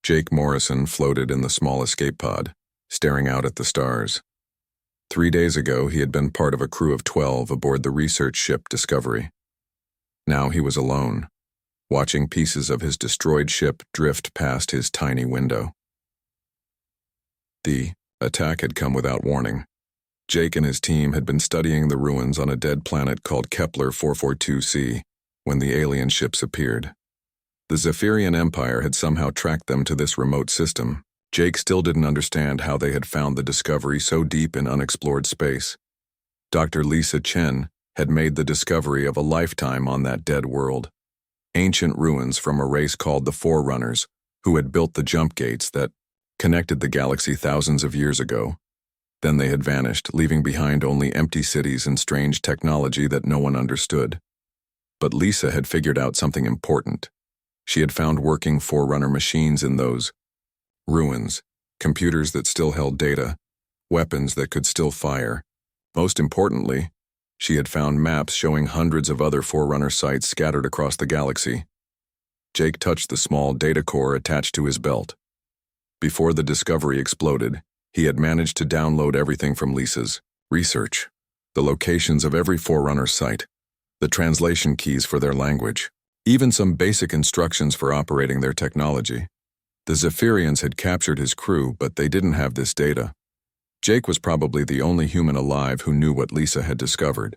Jake Morrison floated in the small escape pod, staring out at the stars. 3 days ago, he had been part of a crew of 12 aboard the research ship Discovery. Now he was alone, watching pieces of his destroyed ship drift past his tiny window. The attack had come without warning. Jake and his team had been studying the ruins on a dead planet called Kepler 442c when the alien ships appeared. The Zephyrian Empire had somehow tracked them to this remote system. Jake still didn't understand how they had found the Discovery so deep in unexplored space. Dr. Lisa Chen had made the discovery of a lifetime on that dead world. Ancient ruins from a race called the Forerunners, who had built the jump gates that connected the galaxy thousands of years ago. Then they had vanished, leaving behind only empty cities and strange technology that no one understood. But Lisa had figured out something important. She had found working Forerunner machines in those ruins, computers that still held data, weapons that could still fire. Most importantly, she had found maps showing hundreds of other Forerunner sites scattered across the galaxy. Jake touched the small data core attached to his belt. Before the Discovery exploded, he had managed to download everything from Lisa's research, the locations of every Forerunner site, the translation keys for their language, even some basic instructions for operating their technology. The Zephyrians had captured his crew, but they didn't have this data. Jake was probably the only human alive who knew what Lisa had discovered.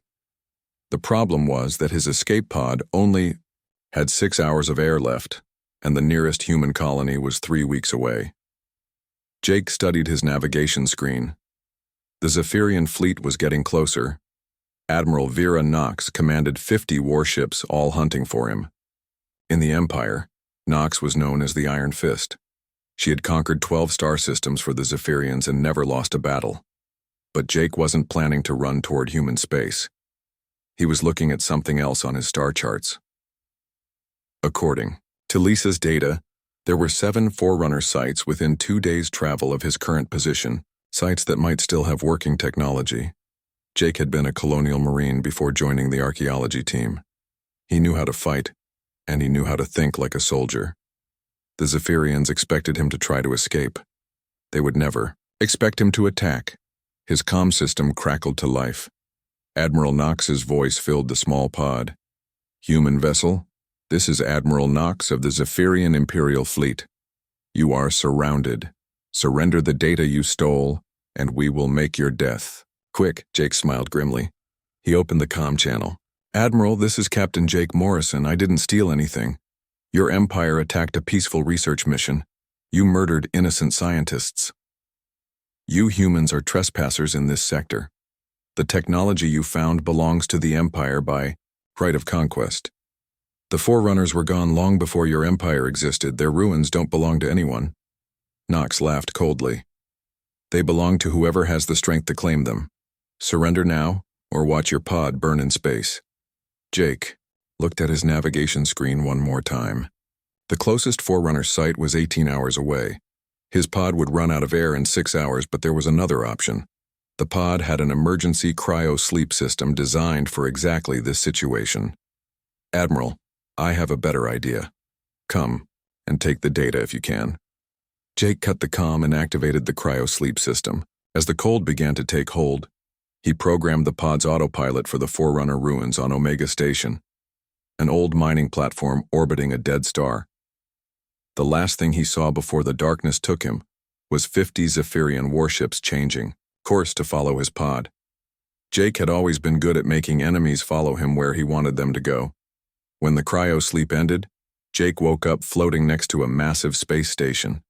The problem was that his escape pod only had 6 hours of air left, and the nearest human colony was 3 weeks away. Jake studied his navigation screen. The Zephyrian fleet was getting closer. Admiral Vera Knox commanded 50 warships, all hunting for him. In the Empire, Knox was known as the Iron Fist. She had conquered 12 star systems for the Zephyrians and never lost a battle. But Jake wasn't planning to run toward human space. He was looking at something else on his star charts. According to Lisa's data, there were 7 Forerunner sites within 2 days' travel of his current position, sites that might still have working technology. Jake had been a colonial marine before joining the archaeology team. He knew how to fight, and he knew how to think like a soldier. The Zephyrians expected him to try to escape. They would never expect him to attack. His comm system crackled to life. Admiral Knox's voice filled the small pod. "Human vessel, this is Admiral Knox of the Zephyrian Imperial Fleet. You are surrounded. Surrender the data you stole, and we will make your death." "Quick," Jake smiled grimly. He opened the comm channel. "Admiral, this is Captain Jake Morrison. I didn't steal anything. Your empire attacked a peaceful research mission. You murdered innocent scientists. You humans are trespassers in this sector. The technology you found belongs to the Empire by right of conquest. The Forerunners were gone long before your empire existed. Their ruins don't belong to anyone." Knox laughed coldly. "They belong to whoever has the strength to claim them. Surrender now, or watch your pod burn in space." Jake looked at his navigation screen one more time. The closest Forerunner site was 18 hours away. His pod would run out of air in 6 hours, but there was another option. The pod had an emergency cryo-sleep system designed for exactly this situation. "Admiral, I have a better idea. Come and take the data if you can." Jake cut the comm and activated the cryo-sleep system. As the cold began to take hold, he programmed the pod's autopilot for the Forerunner ruins on Omega Station, an old mining platform orbiting a dead star. The last thing he saw before the darkness took him was 50 Zephyrian warships changing course to follow his pod. Jake had always been good at making enemies follow him where he wanted them to go. When the cryo-sleep ended, Jake woke up floating next to a massive space station.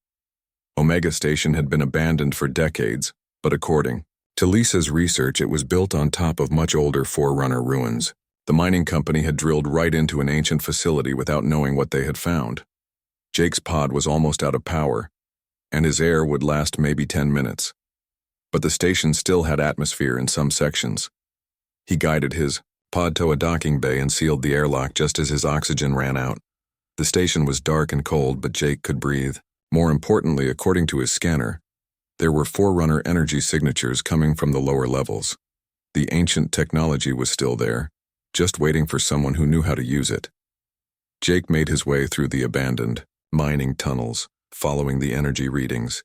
Omega Station had been abandoned for decades, but according to Lisa's research, it was built on top of much older Forerunner ruins. The mining company had drilled right into an ancient facility without knowing what they had found. Jake's pod was almost out of power, and his air would last maybe 10 minutes. But the station still had atmosphere in some sections. He guided his pod to a docking bay and sealed the airlock just as his oxygen ran out. The station was dark and cold, but Jake could breathe. More importantly, according to his scanner, there were Forerunner energy signatures coming from the lower levels. The ancient technology was still there, just waiting for someone who knew how to use it. Jake made his way through the abandoned mining tunnels, following the energy readings.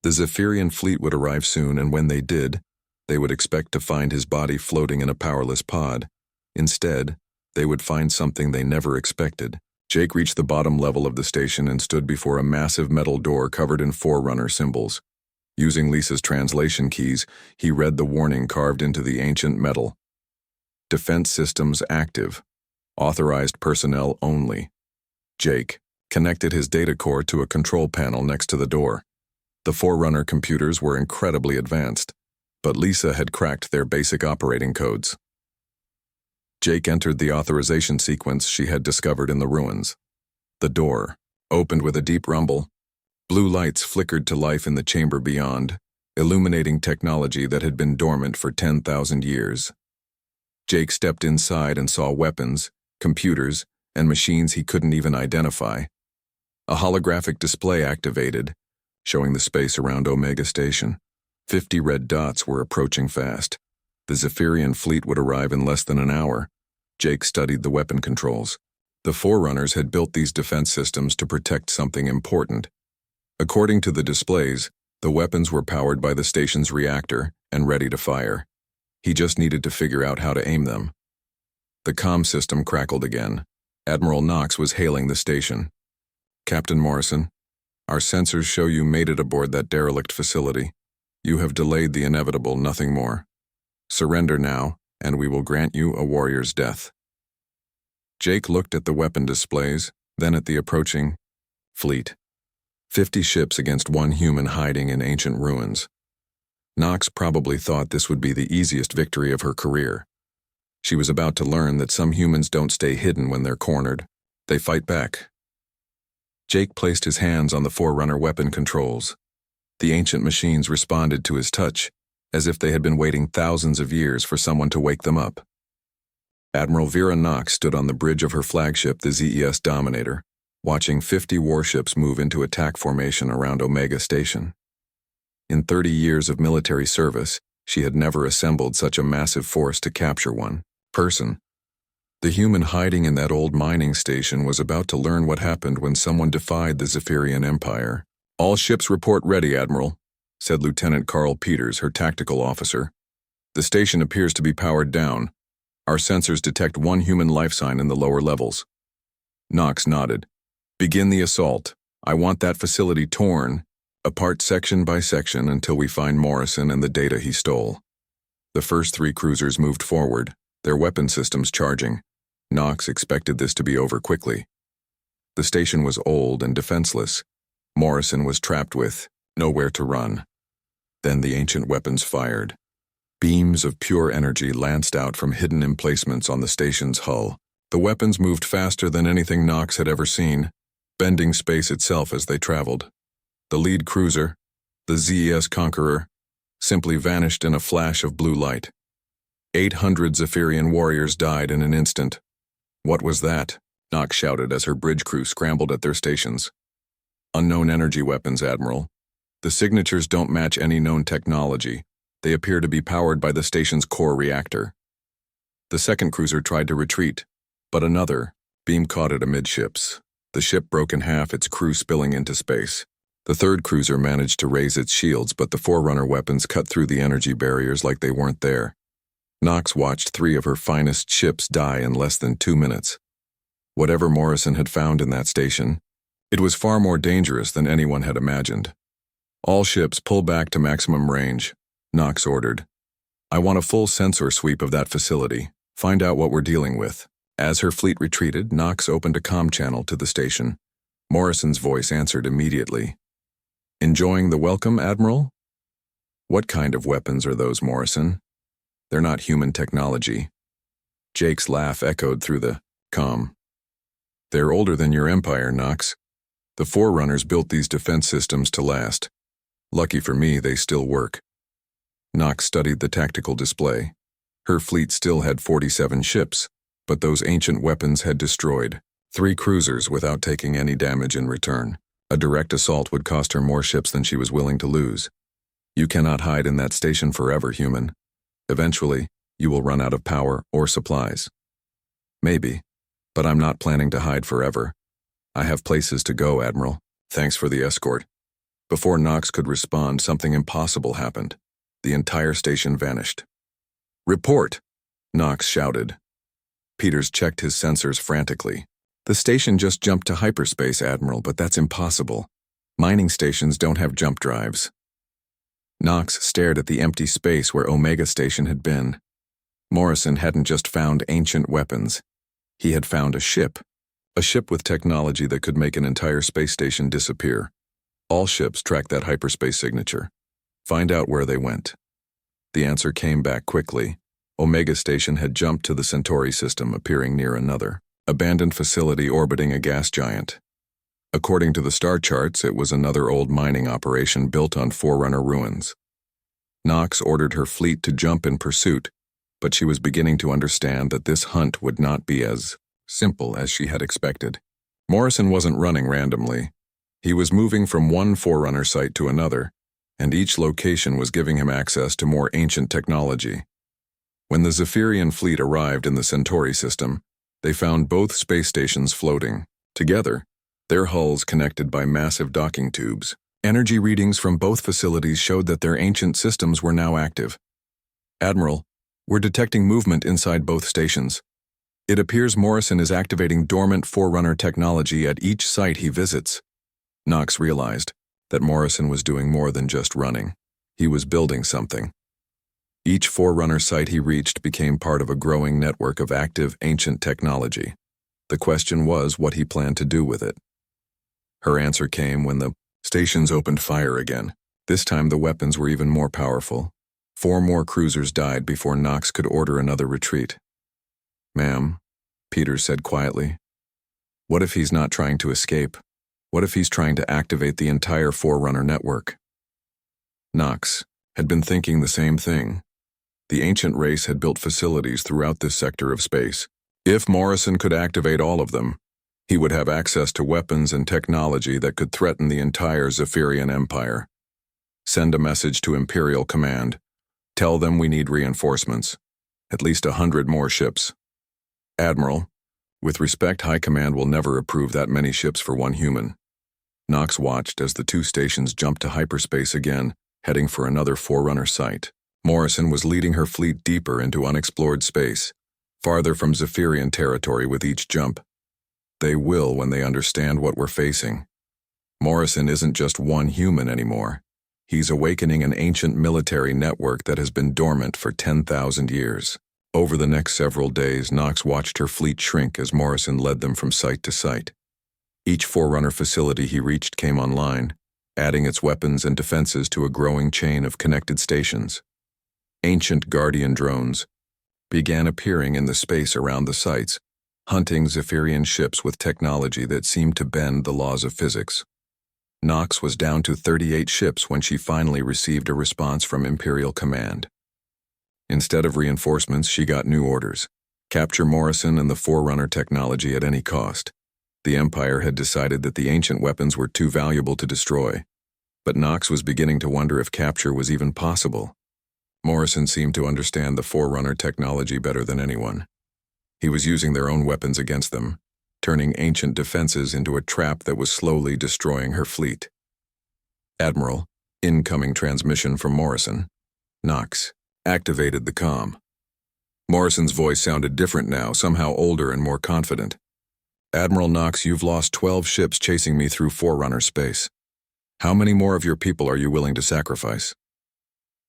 The Zephyrian fleet would arrive soon, and when they did, they would expect to find his body floating in a powerless pod. Instead, they would find something they never expected. Jake reached the bottom level of the station and stood before a massive metal door covered in Forerunner symbols. Using Lisa's translation keys, he read the warning carved into the ancient metal. Defense systems active. Authorized personnel only. Jake connected his data core to a control panel next to the door. The Forerunner computers were incredibly advanced, but Lisa had cracked their basic operating codes. Jake entered the authorization sequence she had discovered in the ruins. The door opened with a deep rumble. Blue lights flickered to life in the chamber beyond, illuminating technology that had been dormant for 10,000 years. Jake stepped inside and saw weapons, computers, and machines he couldn't even identify. A holographic display activated, showing the space around Omega Station. 50 red dots were approaching fast. The Zephyrian fleet would arrive in less than an hour. Jake studied the weapon controls. The Forerunners had built these defense systems to protect something important. According to the displays, the weapons were powered by the station's reactor and ready to fire. He just needed to figure out how to aim them. The comm system crackled again. Admiral Knox was hailing the station. "Captain Morrison, our sensors show you made it aboard that derelict facility. You have delayed the inevitable, nothing more. Surrender now, and we will grant you a warrior's death." Jake looked at the weapon displays, then at the approaching fleet. 50 ships against one human hiding in ancient ruins. Knox probably thought this would be the easiest victory of her career. She was about to learn that some humans don't stay hidden when they're cornered. They fight back. Jake placed his hands on the Forerunner weapon controls. The ancient machines responded to his touch, as if they had been waiting thousands of years for someone to wake them up. Admiral Vera Knox stood on the bridge of her flagship, the ZES Dominator, watching 50 warships move into attack formation around Omega Station. In 30 years of military service, she had never assembled such a massive force to capture one person. The human hiding in that old mining station was about to learn what happened when someone defied the Zephyrian Empire. "All ships report ready, Admiral," said Lieutenant Carl Peters, her tactical officer. "The station appears to be powered down. Our sensors detect one human life sign in the lower levels." Knox nodded. "Begin the assault. I want that facility torn apart section by section until we find Morrison and the data he stole." The first 3 cruisers moved forward, their weapon systems charging. Knox expected this to be over quickly. The station was old and defenseless. Morrison was trapped with nowhere to run. Then the ancient weapons fired. Beams of pure energy lanced out from hidden emplacements on the station's hull. The weapons moved faster than anything Knox had ever seen, bending space itself as they traveled. The lead cruiser, the ZES Conqueror, simply vanished in a flash of blue light. 800 Zephyrian warriors died in an instant. "What was that?" Knox shouted as her bridge crew scrambled at their stations. "Unknown energy weapons, Admiral. The signatures don't match any known technology. They appear to be powered by the station's core reactor." The second cruiser tried to retreat, but another beam caught it amidships. The ship broke in half, its crew spilling into space. The third cruiser managed to raise its shields, but the Forerunner weapons cut through the energy barriers like they weren't there. Knox watched 3 of her finest ships die in less than 2 minutes. Whatever Morrison had found in that station, it was far more dangerous than anyone had imagined. "All ships pull back to maximum range," Knox ordered. "I want a full sensor sweep of that facility. Find out what we're dealing with." As her fleet retreated, Knox opened a comm channel to the station. Morrison's voice answered immediately. "Enjoying the welcome, Admiral?" "What kind of weapons are those, Morrison? They're not human technology." Jake's laugh echoed through the comm. "They're older than your empire, Knox. The Forerunners built these defense systems to last. Lucky for me, they still work." Knox studied the tactical display. Her fleet still had 47 ships, but those ancient weapons had destroyed 3 cruisers without taking any damage in return. A direct assault would cost her more ships than she was willing to lose. "You cannot hide in that station forever, human. Eventually, you will run out of power or supplies." "Maybe, but I'm not planning to hide forever. I have places to go, Admiral." Thanks for the escort. Before Knox could respond, something impossible happened. The entire station vanished. Report! Knox shouted. Peters checked his sensors frantically. The station just jumped to hyperspace, Admiral, but that's impossible. Mining stations don't have jump drives. Knox stared at the empty space where Omega Station had been. Morrison hadn't just found ancient weapons. He had found a ship with technology that could make an entire space station disappear. All ships track that hyperspace signature. Find out where they went. The answer came back quickly. Omega Station had jumped to the Centauri system, appearing near another abandoned facility orbiting a gas giant. According to the star charts, it was another old mining operation built on Forerunner ruins. Knox ordered her fleet to jump in pursuit, but she was beginning to understand that this hunt would not be as simple as she had expected. Morrison wasn't running randomly. He was moving from one Forerunner site to another, and each location was giving him access to more ancient technology. When the Zephyrian fleet arrived in the Centauri system, they found both space stations floating. Together, their hulls connected by massive docking tubes. Energy readings from both facilities showed that their ancient systems were now active. Admiral, we're detecting movement inside both stations. It appears Morrison is activating dormant Forerunner technology at each site he visits. Knox realized that Morrison was doing more than just running. He was building something. Each Forerunner site he reached became part of a growing network of active ancient technology. The question was what he planned to do with it. Her answer came when the stations opened fire again. This time the weapons were even more powerful. 4 more cruisers died before Knox could order another retreat. Ma'am, Peters said quietly. What if he's not trying to escape? What if he's trying to activate the entire Forerunner network? Knox had been thinking the same thing. The ancient race had built facilities throughout this sector of space. If Morrison could activate all of them, he would have access to weapons and technology that could threaten the entire Zephyrian Empire. Send a message to Imperial Command. Tell them we need reinforcements. At least 100 more ships. Admiral, with respect, High Command will never approve that many ships for one human. Knox watched as the 2 stations jumped to hyperspace again, heading for another Forerunner site. Morrison was leading her fleet deeper into unexplored space, farther from Zephyrian territory with each jump. They will when they understand what we're facing. Morrison isn't just one human anymore. He's awakening an ancient military network that has been dormant for 10,000 years. Over the next several days, Knox watched her fleet shrink as Morrison led them from site to site. Each Forerunner facility he reached came online, adding its weapons and defenses to a growing chain of connected stations. Ancient Guardian drones began appearing in the space around the sites, hunting Zephyrian ships with technology that seemed to bend the laws of physics. Knox was down to 38 ships when she finally received a response from Imperial Command. Instead of reinforcements, she got new orders. Capture Morrison and the Forerunner technology at any cost. The Empire had decided that the ancient weapons were too valuable to destroy, but Knox was beginning to wonder if capture was even possible. Morrison seemed to understand the Forerunner technology better than anyone. He was using their own weapons against them, turning ancient defenses into a trap that was slowly destroying her fleet. Admiral, incoming transmission from Morrison. Knox activated the comm. Morrison's voice sounded different now, somehow older and more confident. Admiral Knox, you've lost 12 ships chasing me through Forerunner space. How many more of your people are you willing to sacrifice?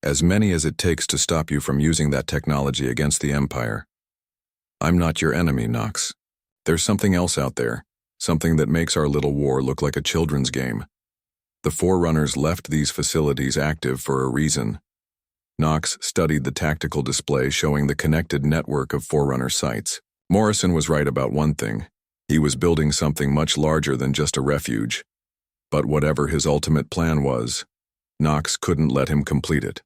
As many as it takes to stop you from using that technology against the Empire. I'm not your enemy, Knox. There's something else out there, something that makes our little war look like a children's game. The Forerunners left these facilities active for a reason. Knox studied the tactical display showing the connected network of Forerunner sites. Morrison was right about one thing. He was building something much larger than just a refuge. But whatever his ultimate plan was, Knox couldn't let him complete it.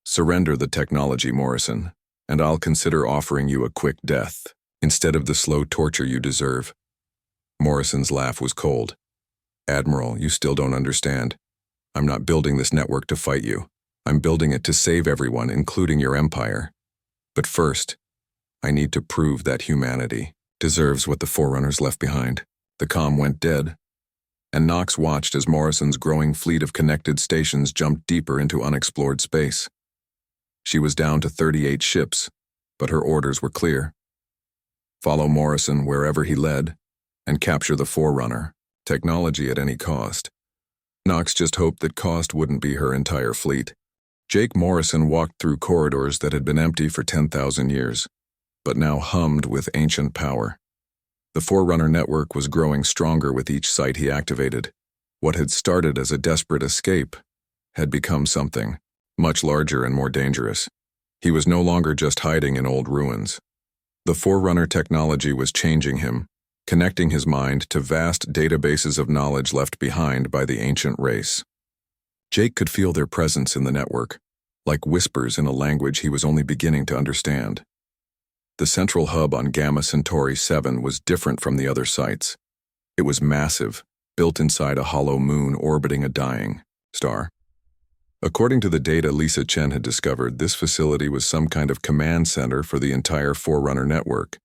Surrender the technology, Morrison, and I'll consider offering you a quick death, instead of the slow torture you deserve. Morrison's laugh was cold. Admiral, you still don't understand. I'm not building this network to fight you. I'm building it to save everyone, including your empire. But first, I need to prove that humanity deserves what the Forerunners left behind. The comm went dead, and Knox watched as Morrison's growing fleet of connected stations jumped deeper into unexplored space. She was down to 38 ships, but her orders were clear. Follow Morrison wherever he led, and capture the Forerunner, technology at any cost. Knox just hoped that cost wouldn't be her entire fleet. Jake Morrison walked through corridors that had been empty for 10,000 years, but now hummed with ancient power. The Forerunner network was growing stronger with each site he activated. What had started as a desperate escape had become something much larger and more dangerous. He was no longer just hiding in old ruins. The Forerunner technology was changing him, connecting his mind to vast databases of knowledge left behind by the ancient race. Jake could feel their presence in the network, like whispers in a language he was only beginning to understand. The central hub on Gamma Centauri 7 was different from the other sites. It was massive, built inside a hollow moon orbiting a dying star. According to the data Lisa Chen had discovered, this facility was some kind of command center for the entire Forerunner network.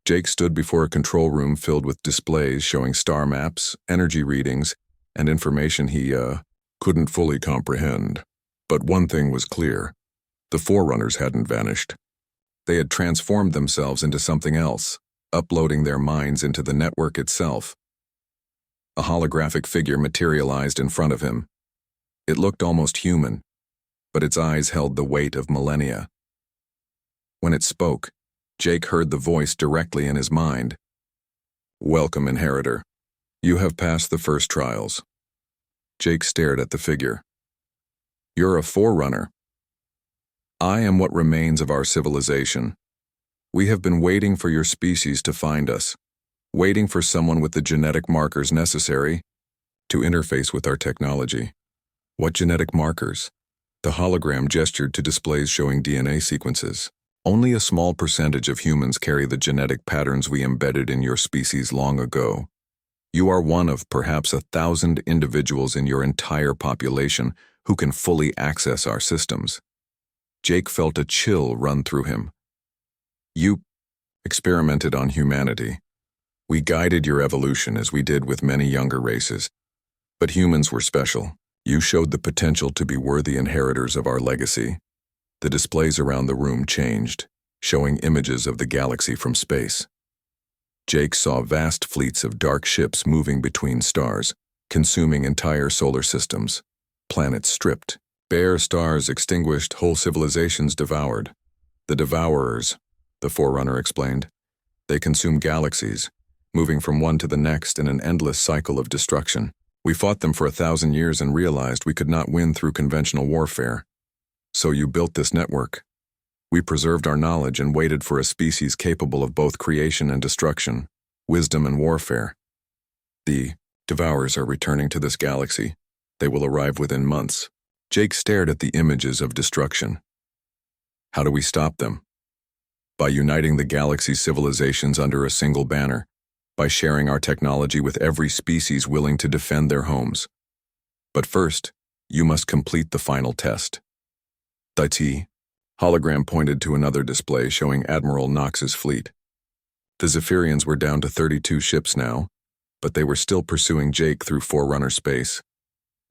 Jake stood before a control room filled with displays showing star maps, energy readings, and information he couldn't fully comprehend. But one thing was clear. The Forerunners hadn't vanished. They had transformed themselves into something else, uploading their minds into the network itself. A holographic figure materialized in front of him. It looked almost human, but its eyes held the weight of millennia. When it spoke, Jake heard the voice directly in his mind. "Welcome, Inheritor. You have passed the first trials." Jake stared at the figure. "You're a Forerunner. I am what remains of our civilization. We have been waiting for your species to find us, waiting for someone with the genetic markers necessary to interface with our technology." "What genetic markers?" The hologram gestured to displays showing DNA sequences. "Only a small percentage of humans carry the genetic patterns we embedded in your species long ago. You are one of perhaps 1,000 individuals in your entire population who can fully access our systems." Jake felt a chill run through him. "You experimented on humanity. We guided your evolution as we did with many younger races. But humans were special. You showed the potential to be worthy inheritors of our legacy." The displays around the room changed, showing images of the galaxy from space. Jake saw vast fleets of dark ships moving between stars, consuming entire solar systems. Planets stripped, bare stars extinguished, whole civilizations devoured. "The Devourers," the Forerunner explained. "They consume galaxies, moving from one to the next in an endless cycle of destruction. We fought them for 1,000 years and realized we could not win through conventional warfare. So you built this network. We preserved our knowledge and waited for a species capable of both creation and destruction, wisdom and warfare. The Devourers are returning to this galaxy. They will arrive within months." Jake stared at the images of destruction. "How do we stop them?" "By uniting the galaxy's civilizations under a single banner, by sharing our technology with every species willing to defend their homes. But first, you must complete the final test." "The hologram pointed to another display showing Admiral Knox's fleet. The Zephyrians were down to 32 ships now, but they were still pursuing Jake through Forerunner space.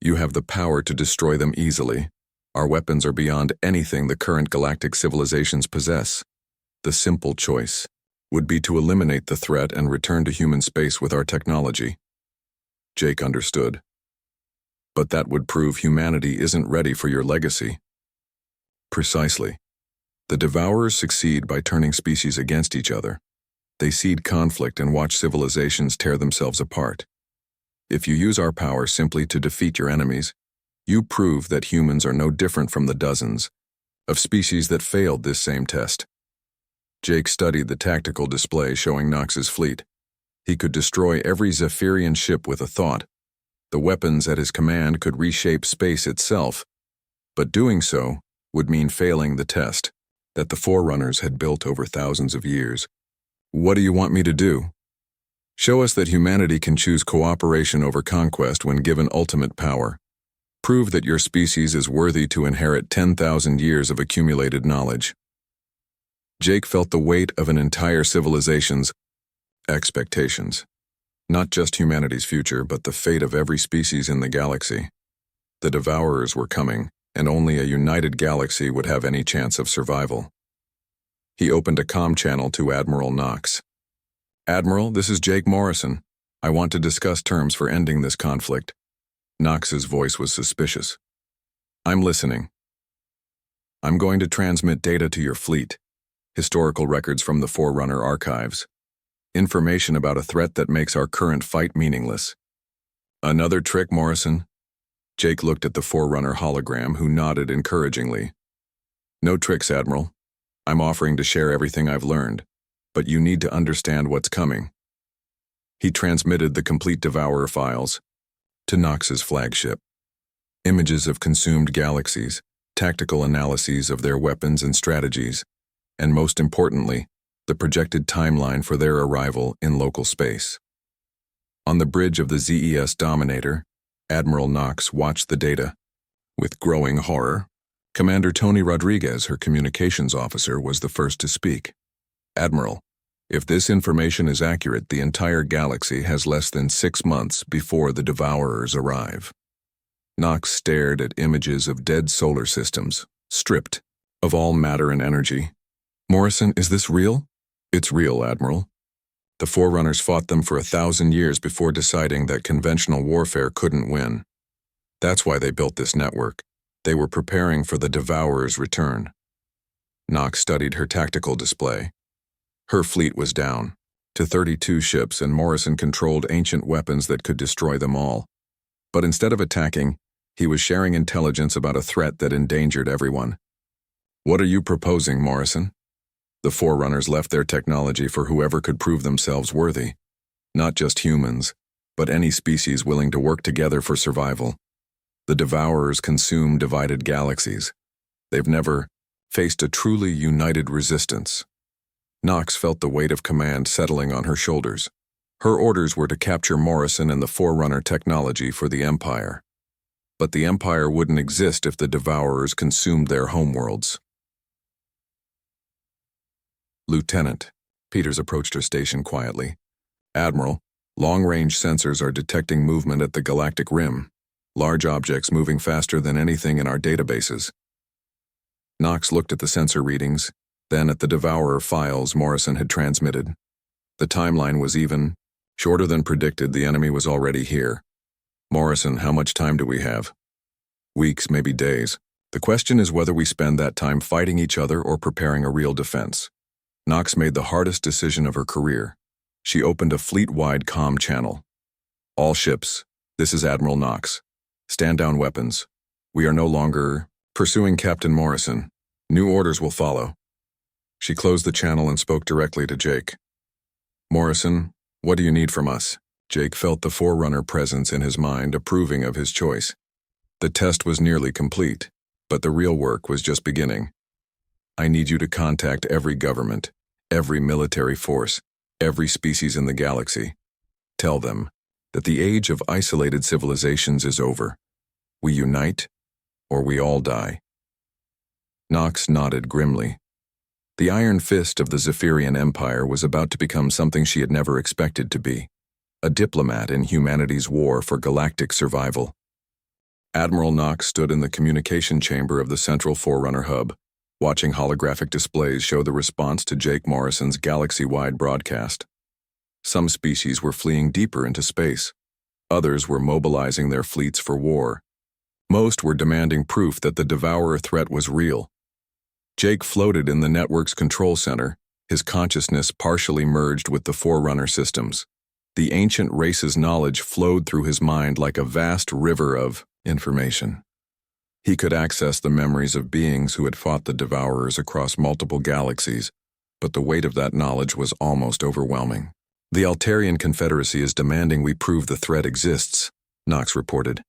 "You have the power to destroy them easily. Our weapons are beyond anything the current galactic civilizations possess. The simple choice would be to eliminate the threat and return to human space with our technology." Jake understood. "But that would prove humanity isn't ready for your legacy." "Precisely. The Devourers succeed by turning species against each other. They seed conflict and watch civilizations tear themselves apart. If you use our power simply to defeat your enemies, you prove that humans are no different from the dozens of species that failed this same test." Jake studied the tactical display showing Knox's fleet. He could destroy every Zephyrian ship with a thought. The weapons at his command could reshape space itself, but doing so would mean failing the test that the Forerunners had built over thousands of years. "What do you want me to do?" "Show us that humanity can choose cooperation over conquest when given ultimate power. Prove that your species is worthy to inherit 10,000 years of accumulated knowledge." Jake felt the weight of an entire civilization's expectations. Not just humanity's future, but the fate of every species in the galaxy. The Devourers were coming, and only a united galaxy would have any chance of survival. He opened a comm channel to Admiral Knox. "Admiral, this is Jake Morrison. I want to discuss terms for ending this conflict." Knox's voice was suspicious. "I'm listening." "I'm going to transmit data to your fleet. Historical records from the Forerunner archives. Information about a threat that makes our current fight meaningless." "Another trick, Morrison?" Jake looked at the Forerunner hologram, who nodded encouragingly. "No tricks, Admiral. I'm offering to share everything I've learned, but you need to understand what's coming." He transmitted the complete Devourer files to Knox's flagship. Images of consumed galaxies, tactical analyses of their weapons and strategies, and most importantly, the projected timeline for their arrival in local space. On the bridge of the ZES Dominator, Admiral Knox watched the data. With growing horror, Commander Tony Rodriguez, her communications officer, was the first to speak. "Admiral, if this information is accurate, the entire galaxy has less than 6 months before the Devourers arrive." Knox stared at images of dead solar systems, stripped of all matter and energy. "Morrison, is this real?" "It's real, Admiral. The Forerunners fought them for 1,000 years before deciding that conventional warfare couldn't win. That's why they built this network. They were preparing for the Devourer's return." Knox studied her tactical display. Her fleet was down to 32 ships, and Morrison controlled ancient weapons that could destroy them all. But instead of attacking, he was sharing intelligence about a threat that endangered everyone. "What are you proposing, Morrison?" "The Forerunners left their technology for whoever could prove themselves worthy. Not just humans, but any species willing to work together for survival. The Devourers consume divided galaxies. They've never faced a truly united resistance." Knox felt the weight of command settling on her shoulders. Her orders were to capture Morrison and the Forerunner technology for the Empire. But the Empire wouldn't exist if the Devourers consumed their homeworlds. "Lieutenant," Peters approached her station quietly. "Admiral, long-range sensors are detecting movement at the galactic rim. Large objects moving faster than anything in our databases." Knox looked at the sensor readings, then at the Devourer files Morrison had transmitted. The timeline was even shorter than predicted. The enemy was already here. "Morrison, how much time do we have?" "Weeks, maybe days. The question is whether we spend that time fighting each other or preparing a real defense." Knox made the hardest decision of her career. She opened a fleet-wide comm channel. "All ships, this is Admiral Knox. Stand down weapons. We are no longer pursuing Captain Morrison. New orders will follow." She closed the channel and spoke directly to Jake. "Morrison, what do you need from us?" Jake felt the Forerunner presence in his mind, approving of his choice. The test was nearly complete, but the real work was just beginning. "I need you to contact every government, every military force, every species in the galaxy. Tell them that the age of isolated civilizations is over. We unite, or we all die." Knox nodded grimly. The iron fist of the Zephyrian Empire was about to become something she had never expected to be, a diplomat in humanity's war for galactic survival. Admiral Knox stood in the communication chamber of the central Forerunner hub, watching holographic displays show the response to Jake Morrison's galaxy-wide broadcast. Some species were fleeing deeper into space. Others were mobilizing their fleets for war. Most were demanding proof that the Devourer threat was real. Jake floated in the network's control center, his consciousness partially merged with the Forerunner systems. The ancient race's knowledge flowed through his mind like a vast river of information. He could access the memories of beings who had fought the Devourers across multiple galaxies, but the weight of that knowledge was almost overwhelming. "The Altarian Confederacy is demanding we prove the threat exists," Knox reported.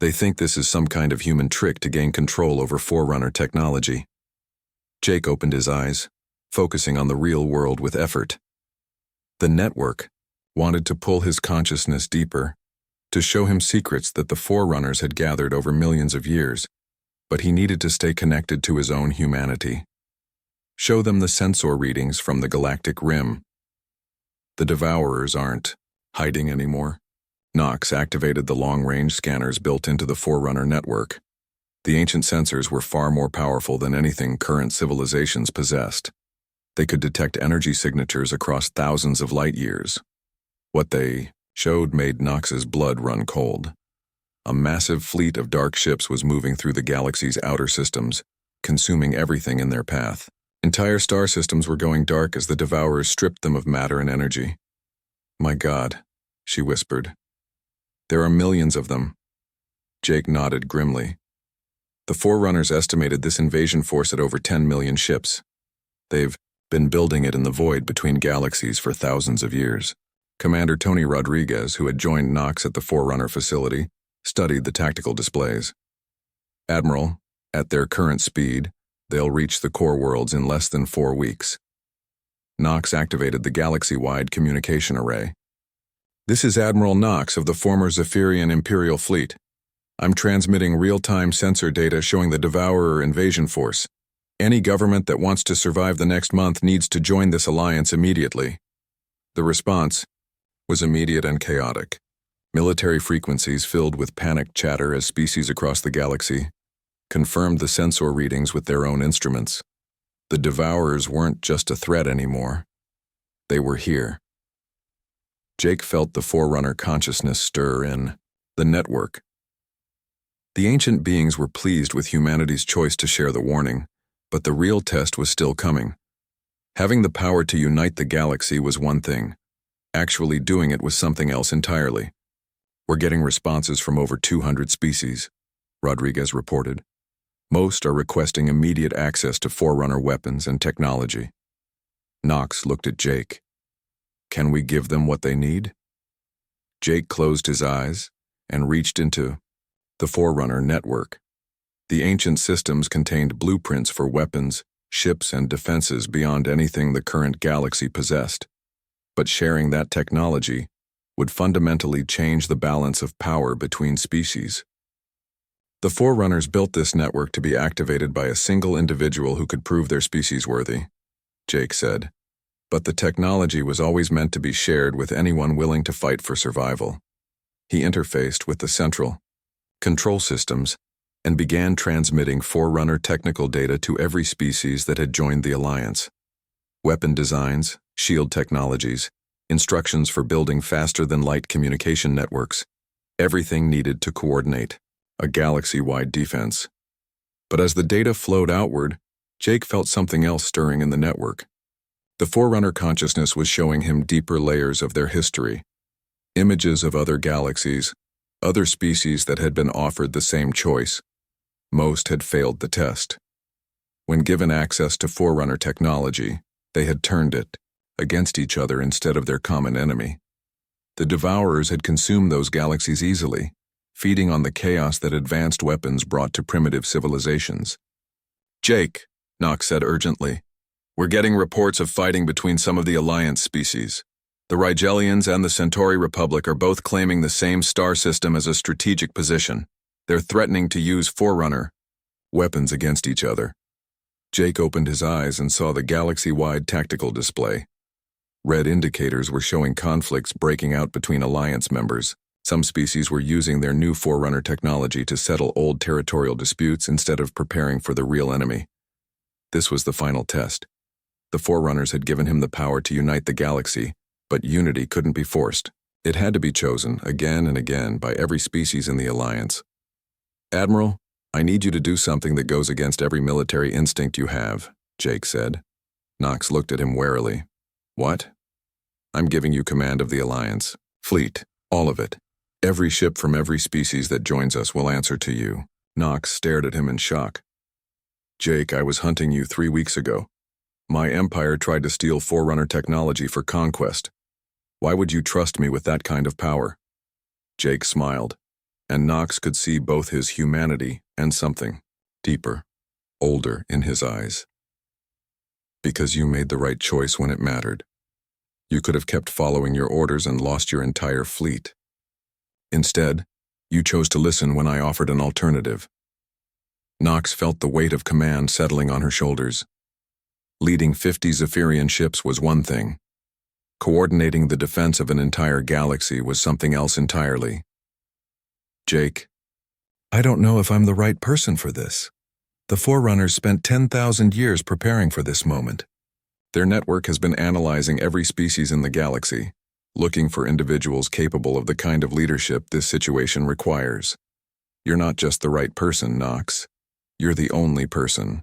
"They think this is some kind of human trick to gain control over Forerunner technology." Jake opened his eyes, focusing on the real world with effort. The network wanted to pull his consciousness deeper, to show him secrets that the Forerunners had gathered over millions of years, but he needed to stay connected to his own humanity. Show them the sensor readings from the galactic rim. The Devourers aren't hiding anymore. Knox activated the long-range scanners built into the Forerunner network. The ancient sensors were far more powerful than anything current civilizations possessed. They could detect energy signatures across thousands of light years. What they showed made Knox's blood run cold. A massive fleet of dark ships was moving through the galaxy's outer systems, consuming everything in their path. Entire star systems were going dark as the Devourers stripped them of matter and energy. "My God," she whispered. "There are millions of them." Jake nodded grimly. The Forerunners estimated this invasion force at over 10 million ships. They've been building it in the void between galaxies for thousands of years. Commander Tony Rodriguez, who had joined Knox at the Forerunner facility, studied the tactical displays. "Admiral, at their current speed, they'll reach the core worlds in less than 4 weeks." Knox activated the galaxy-wide communication array. "This is Admiral Knox of the former Zephyrian Imperial Fleet. I'm transmitting real-time sensor data showing the Devourer invasion force. Any government that wants to survive the next month needs to join this alliance immediately." The response was immediate and chaotic. Military frequencies filled with panicked chatter as species across the galaxy confirmed the sensor readings with their own instruments. The Devourers weren't just a threat anymore. They were here. Jake felt the Forerunner consciousness stir in the network. The ancient beings were pleased with humanity's choice to share the warning, but the real test was still coming. Having the power to unite the galaxy was one thing. Actually doing it was something else entirely. "We're getting responses from over 200 species," Rodriguez reported. "Most are requesting immediate access to Forerunner weapons and technology." Knox looked at Jake. "Can we give them what they need?" Jake closed his eyes and reached into the Forerunner network. The ancient systems contained blueprints for weapons, ships, and defenses beyond anything the current galaxy possessed. But sharing that technology would fundamentally change the balance of power between species. The Forerunners built this network to be activated by a single individual who could prove their species worthy, Jake said. But the technology was always meant to be shared with anyone willing to fight for survival. He interfaced with the central control systems and began transmitting Forerunner technical data to every species that had joined the alliance. Weapon designs, shield technologies, instructions for building faster-than-light communication networks, everything needed to coordinate a galaxy-wide defense. But as the data flowed outward, Jake felt something else stirring in the network. The Forerunner consciousness was showing him deeper layers of their history, images of other galaxies, other species that had been offered the same choice. Most had failed the test. When given access to Forerunner technology, they had turned it against each other instead of their common enemy. The Devourers had consumed those galaxies easily, feeding on the chaos that advanced weapons brought to primitive civilizations. "Jake," Knox said urgently, "we're getting reports of fighting between some of the Alliance species. The Rigelians and the Centauri Republic are both claiming the same star system as a strategic position. They're threatening to use Forerunner weapons against each other." Jake opened his eyes and saw the galaxy-wide tactical display. Red indicators were showing conflicts breaking out between Alliance members. Some species were using their new Forerunner technology to settle old territorial disputes instead of preparing for the real enemy. This was the final test. The Forerunners had given him the power to unite the galaxy, but unity couldn't be forced. It had to be chosen again and again by every species in the Alliance. "Admiral, I need you to do something that goes against every military instinct you have," Jake said. Knox looked at him warily. "What?" "I'm giving you command of the Alliance. Fleet. All of it. Every ship from every species that joins us will answer to you." Knox stared at him in shock. "Jake, I was hunting you 3 weeks ago. My empire tried to steal Forerunner technology for conquest. Why would you trust me with that kind of power?" Jake smiled, and Knox could see both his humanity and something deeper, older in his eyes. "Because you made the right choice when it mattered. You could have kept following your orders and lost your entire fleet. Instead, you chose to listen when I offered an alternative." Knox felt the weight of command settling on her shoulders. Leading 50 Zephyrian ships was one thing. Coordinating the defense of an entire galaxy was something else entirely. Jake, I don't know if I'm the right person for this. The Forerunners spent 10,000 years preparing for this moment. Their network has been analyzing every species in the galaxy, looking for individuals capable of the kind of leadership this situation requires. You're not just the right person, Nox. You're the only person.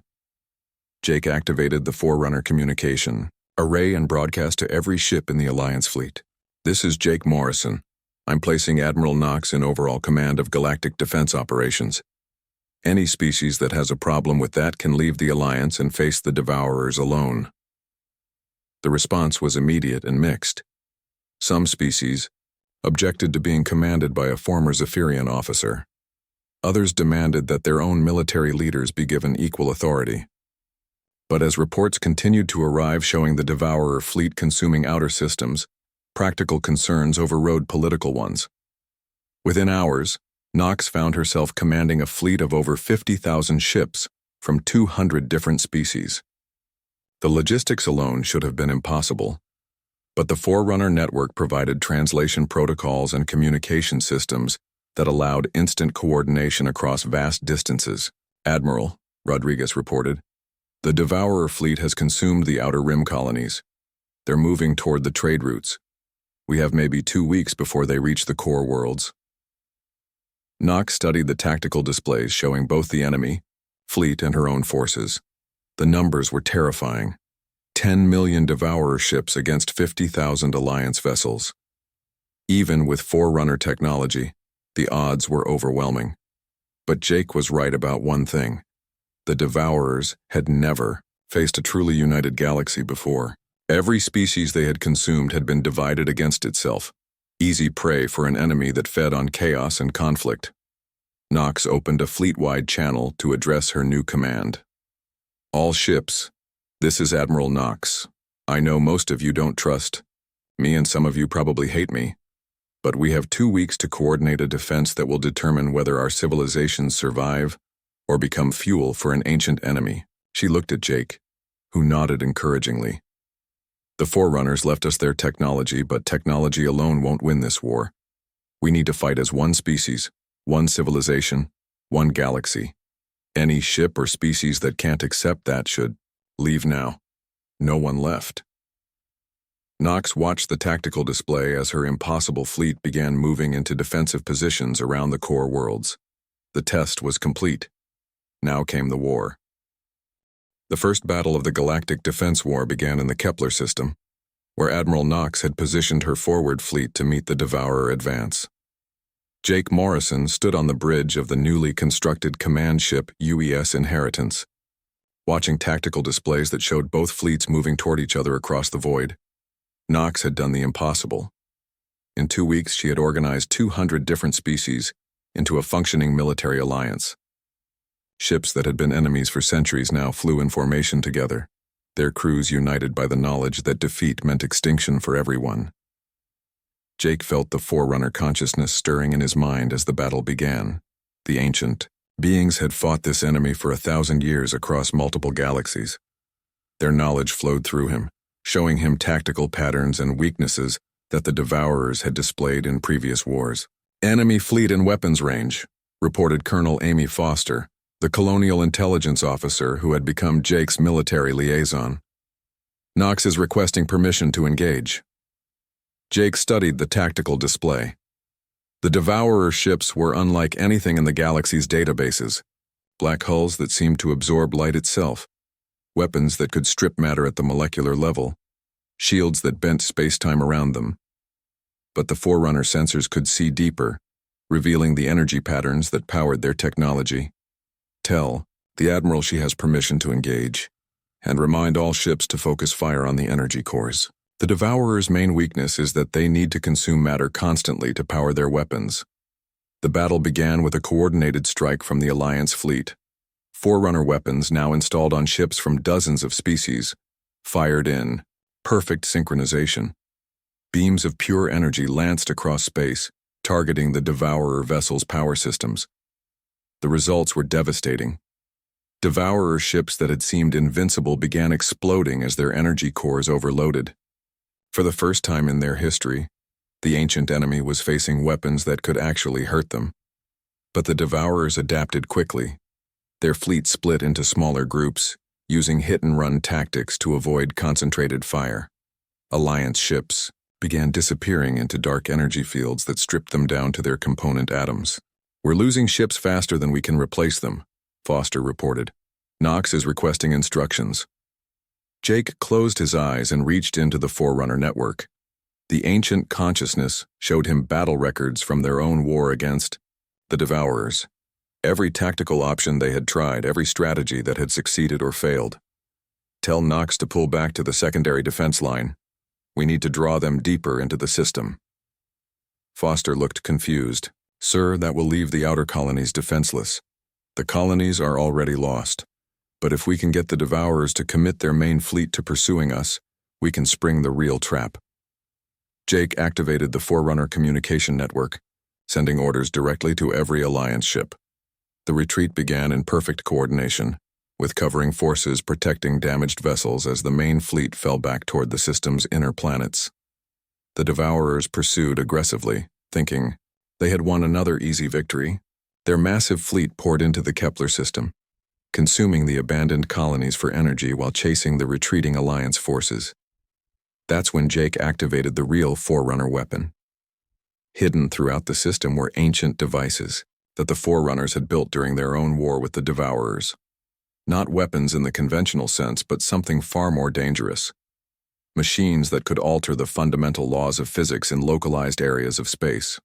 Jake activated the Forerunner communication array and broadcast to every ship in the Alliance fleet. This is Jake Morrison. I'm placing Admiral Nox in overall command of Galactic Defense Operations. Any species that has a problem with that can leave the Alliance and face the Devourers alone. The response was immediate and mixed. Some species objected to being commanded by a former Zephyrian officer. Others demanded that their own military leaders be given equal authority. But as reports continued to arrive showing the Devourer fleet consuming outer systems, practical concerns overrode political ones. Within hours, Nox found herself commanding a fleet of over 50,000 ships from 200 different species. The logistics alone should have been impossible, but the Forerunner network provided translation protocols and communication systems that allowed instant coordination across vast distances. Admiral, Rodriguez reported, the Devourer fleet has consumed the Outer Rim colonies. They're moving toward the trade routes. We have maybe 2 weeks before they reach the core worlds. Nox studied the tactical displays showing both the enemy, fleet, and her own forces. The numbers were terrifying. 10 million Devourer ships against 50,000 Alliance vessels. Even with Forerunner technology, the odds were overwhelming. But Jake was right about one thing. The Devourers had never faced a truly united galaxy before. Every species they had consumed had been divided against itself, easy prey for an enemy that fed on chaos and conflict. Nox opened a fleet-wide channel to address her new command. All ships, this is Admiral Nox. I know most of you don't trust me and some of you probably hate me, but we have 2 weeks to coordinate a defense that will determine whether our civilizations survive or become fuel for an ancient enemy. She looked at Jake, who nodded encouragingly. The Forerunners left us their technology, but technology alone won't win this war. We need to fight as one species, one civilization, one galaxy. Any ship or species that can't accept that should leave now. No one left. Nox watched the tactical display as her impossible fleet began moving into defensive positions around the core worlds. The test was complete. Now came the war. The first battle of the Galactic Defense War began in the Kepler system, where Admiral Nox had positioned her forward fleet to meet the Devourer advance. Jake Morrison stood on the bridge of the newly constructed command ship UES Inheritance, watching tactical displays that showed both fleets moving toward each other across the void. Nox had done the impossible. In 2 weeks, she had organized 200 different species into a functioning military alliance. Ships that had been enemies for centuries now flew in formation together, their crews united by the knowledge that defeat meant extinction for everyone. Jake felt the Forerunner consciousness stirring in his mind as the battle began. The ancient beings had fought this enemy for 1,000 years across multiple galaxies. Their knowledge flowed through him, showing him tactical patterns and weaknesses that the Devourers had displayed in previous wars. Enemy fleet and weapons range, reported Colonel Amy Foster, the colonial intelligence officer who had become Jake's military liaison. Nox is requesting permission to engage. Jake studied the tactical display. The Devourer ships were unlike anything in the galaxy's databases. Black hulls that seemed to absorb light itself, weapons that could strip matter at the molecular level, shields that bent space-time around them. But the Forerunner sensors could see deeper, revealing the energy patterns that powered their technology. Tell the Admiral she has permission to engage, and remind all ships to focus fire on the energy cores. The Devourers' main weakness is that they need to consume matter constantly to power their weapons. The battle began with a coordinated strike from the Alliance fleet. Forerunner weapons, now installed on ships from dozens of species, fired in perfect synchronization. Beams of pure energy lanced across space, targeting the Devourer vessels' power systems. The results were devastating. Devourer ships that had seemed invincible began exploding as their energy cores overloaded. For the first time in their history, the ancient enemy was facing weapons that could actually hurt them. But the Devourers adapted quickly. Their fleet split into smaller groups, using hit-and-run tactics to avoid concentrated fire. Alliance ships began disappearing into dark energy fields that stripped them down to their component atoms. "We're losing ships faster than we can replace them," Foster reported. "Knox is requesting instructions." Jake closed his eyes and reached into the Forerunner network. The ancient consciousness showed him battle records from their own war against the Devourers. Every tactical option they had tried, every strategy that had succeeded or failed. "Tell Knox to pull back to the secondary defense line. We need to draw them deeper into the system." Foster looked confused. "Sir, that will leave the outer colonies defenseless. The colonies are already lost. But if we can get the Devourers to commit their main fleet to pursuing us, we can spring the real trap." Jake activated the Forerunner communication network, sending orders directly to every Alliance ship. The retreat began in perfect coordination, with covering forces protecting damaged vessels as the main fleet fell back toward the system's inner planets. The Devourers pursued aggressively, thinking they had won another easy victory. Their massive fleet poured into the Kepler system, consuming the abandoned colonies for energy while chasing the retreating Alliance forces. That's when Jake activated the real Forerunner weapon. Hidden throughout the system were ancient devices that the Forerunners had built during their own war with the Devourers. Not weapons in the conventional sense, but something far more dangerous. Machines that could alter the fundamental laws of physics in localized areas of space.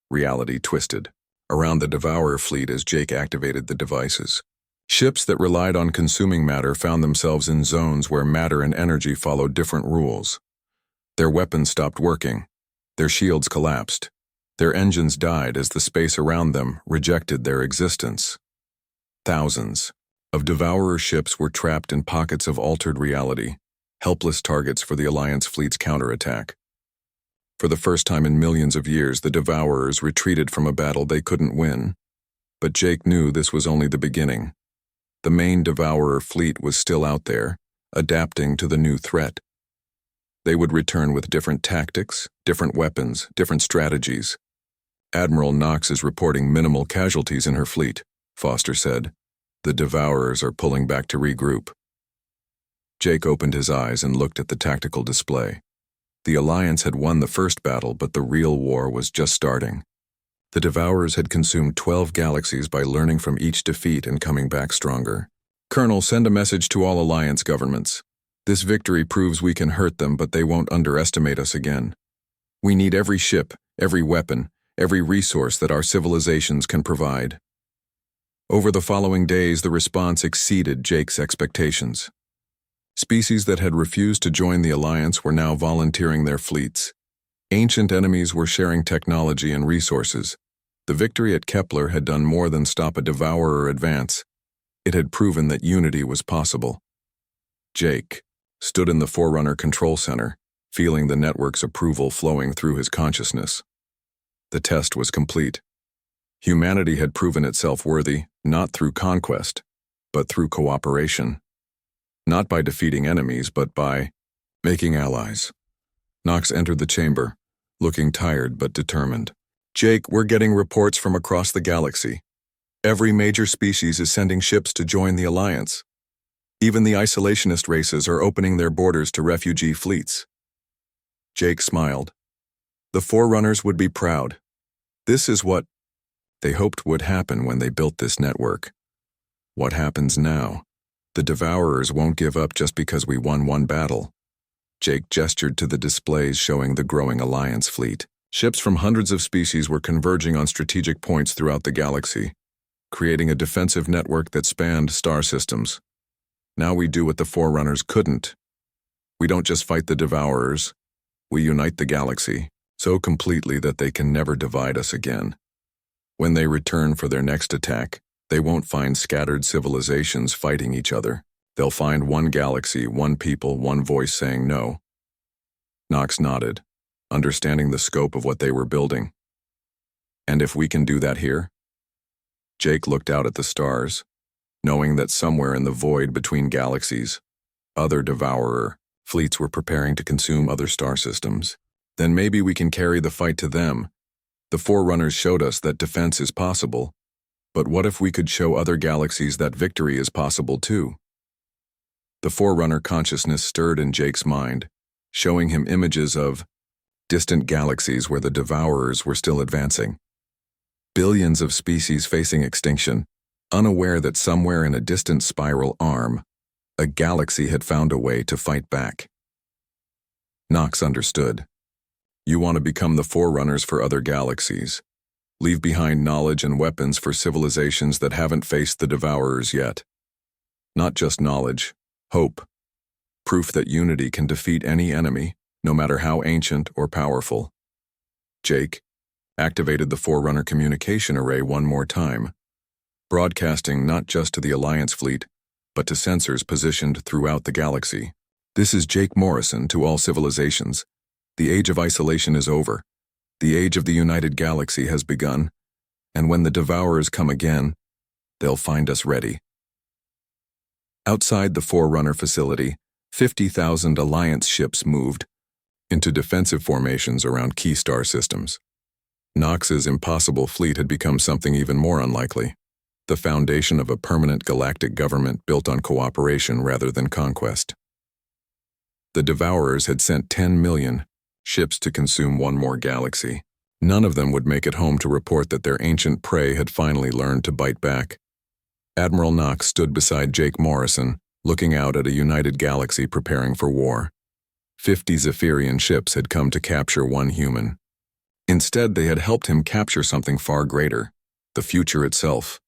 Reality twisted around the Devourer fleet as Jake activated the devices. Ships that relied on consuming matter found themselves in zones where matter and energy followed different rules. Their weapons stopped working. Their shields collapsed. Their engines died as the space around them rejected their existence. Thousands of Devourer ships were trapped in pockets of altered reality, helpless targets for the Alliance fleet's counterattack. For the first time in millions of years, the Devourers retreated from a battle they couldn't win. But Jake knew this was only the beginning. The main Devourer fleet was still out there, adapting to the new threat. They would return with different tactics, different weapons, different strategies. "Admiral Knox is reporting minimal casualties in her fleet," Foster said. "The Devourers are pulling back to regroup." Jake opened his eyes and looked at the tactical display. The Alliance had won the first battle, but the real war was just starting. The Devourers had consumed 12 galaxies by learning from each defeat and coming back stronger. "Colonel, send a message to all Alliance governments. This victory proves we can hurt them, but they won't underestimate us again. We need every ship, every weapon, every resource that our civilizations can provide." Over the following days, the response exceeded Jake's expectations. Species that had refused to join the Alliance were now volunteering their fleets. Ancient enemies were sharing technology and resources. The victory at Kepler had done more than stop a Devourer advance. It had proven that unity was possible. Jake stood in the Forerunner control center, feeling the network's approval flowing through his consciousness. The test was complete. Humanity had proven itself worthy, not through conquest, but through cooperation. Not by defeating enemies, but by making allies. Knox entered the chamber, looking tired but determined. "Jake, we're getting reports from across the galaxy. Every major species is sending ships to join the Alliance. Even the isolationist races are opening their borders to refugee fleets." Jake smiled. The Forerunners would be proud. This is what they hoped would happen when they built this network. What happens now? The Devourers won't give up just because we won one battle. Jake gestured to the displays showing the growing Alliance fleet. Ships from hundreds of species were converging on strategic points throughout the galaxy, creating a defensive network that spanned star systems. Now we do what the Forerunners couldn't. We don't just fight the Devourers, we unite the galaxy, so completely that they can never divide us again. When they return for their next attack, they won't find scattered civilizations fighting each other. They'll find one galaxy, one people, one voice saying no. Knox nodded, understanding the scope of what they were building. "And if we can do that here?" Jake looked out at the stars, knowing that somewhere in the void between galaxies, other Devourer Fleets were preparing to consume other star systems. Then maybe we can carry the fight to them. The Forerunners showed us that defense is possible. But what if we could show other galaxies that victory is possible too? The Forerunner consciousness stirred in Jake's mind, showing him images of distant galaxies where the Devourers were still advancing. Billions of species facing extinction, unaware that somewhere in a distant spiral arm, a galaxy had found a way to fight back. Nox understood. You want to become the Forerunners for other galaxies. Leave behind knowledge and weapons for civilizations that haven't faced the Devourers yet. Not just knowledge, hope. Proof that unity can defeat any enemy, no matter how ancient or powerful. Jake activated the Forerunner communication array one more time, broadcasting not just to the Alliance fleet, but to sensors positioned throughout the galaxy. This is Jake Morrison to all civilizations. The age of isolation is over. The age of the United Galaxy has begun, and when the Devourers come again, they'll find us ready. Outside the Forerunner facility, 50,000 Alliance ships moved into defensive formations around key star systems. Nox's impossible fleet had become something even more unlikely, the foundation of a permanent galactic government built on cooperation rather than conquest. The Devourers had sent 10 million ships to consume one more galaxy. None of them would make it home to report that their ancient prey had finally learned to bite back. Admiral Nox stood beside Jake Morrison, looking out at a united galaxy preparing for war. 50 Zephyrian ships had come to capture one human. Instead, they had helped him capture something far greater, the future itself.